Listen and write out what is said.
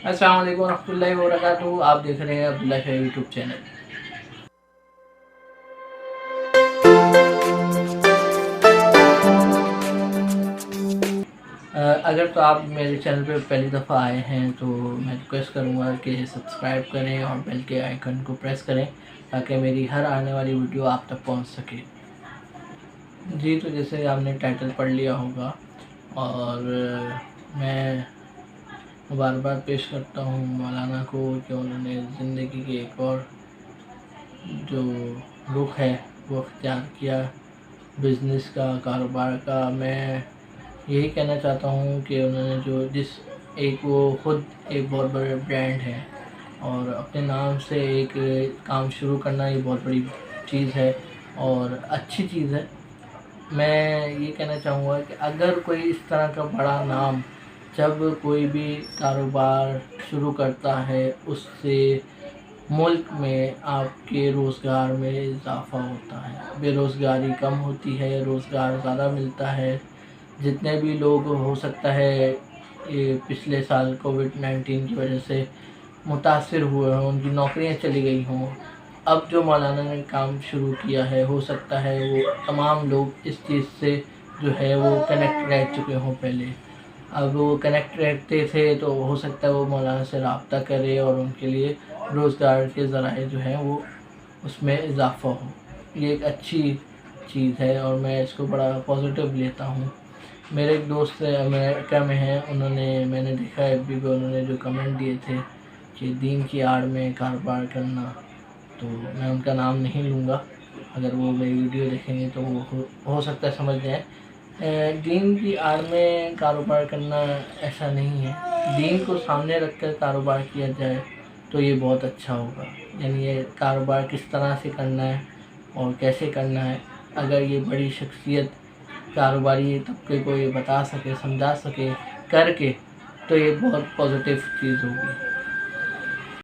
السلام علیکم ورحمۃ اللہ وبرکاتہ. آپ دیکھ رہے ہیں عبداللہ شاہ یوٹیوب چینل. اگر تو آپ میرے چینل پہ پہلی دفعہ آئے ہیں تو میں ریکویسٹ کروں گا کہ سبسکرائب کریں اور بیل کے آئیکن کو پریس کریں تاکہ میری ہر آنے والی ویڈیو آپ تک پہنچ سکے. جی تو جیسے آپ نے ٹائٹل پڑھ لیا ہوگا اور میں مبارکباد پیش کرتا ہوں مولانا کو کہ انہوں نے زندگی کے ایک اور جو رخ ہے وہ اختیار کیا بزنس کا، کاروبار کا. میں یہی کہنا چاہتا ہوں کہ انہوں نے جس ایک وہ خود ایک بہت بڑے برانڈ ہے اور اپنے نام سے ایک کام شروع کرنا یہ بہت بڑی چیز ہے اور اچھی چیز ہے. میں یہ کہنا چاہوں گا کہ اگر کوئی اس طرح کا بڑا نام جب کوئی بھی کاروبار شروع کرتا ہے اس سے ملک میں آپ کے روزگار میں اضافہ ہوتا ہے، بے روزگاری کم ہوتی ہے، روزگار زیادہ ملتا ہے. جتنے بھی لوگ ہو سکتا ہے یہ پچھلے سال کووڈ-19 کی وجہ سے متاثر ہوئے ہوں، ان کی نوکریاں چلی گئی ہوں، اب جو مولانا نے کام شروع کیا ہے ہو سکتا ہے وہ تمام لوگ اس چیز سے جو ہے وہ کنیکٹ رہ چکے ہوں پہلے. اب وہ کنیکٹ رہتے تھے تو ہو سکتا ہے وہ مولانا سے رابطہ کرے اور ان کے لیے روزگار کے ذرائع جو ہیں وہ اس میں اضافہ ہو. یہ ایک اچھی چیز ہے اور میں اس کو بڑا پازیٹیو لیتا ہوں. میرے ایک دوست امریکہ میں ہیں، میں نے دیکھا ہے ابھی انہوں نے جو کمنٹ دیے تھے کہ دین کی آڑ میں کاروبار کرنا، تو میں ان کا نام نہیں لوں گا. اگر وہ میری ویڈیو دیکھیں گے تو وہ ہو سکتا ہے سمجھ جائیں. دین کی آڑ میں کاروبار کرنا ایسا نہیں ہے. دین کو سامنے رکھ کر کاروبار کیا جائے تو یہ بہت اچھا ہوگا. یعنی یہ کاروبار کس طرح سے کرنا ہے اور کیسے کرنا ہے، اگر یہ بڑی شخصیت کاروباری طبقے کو یہ بتا سکے، سمجھا سکے کر کے، تو یہ بہت پازیٹیو چیز ہوگی.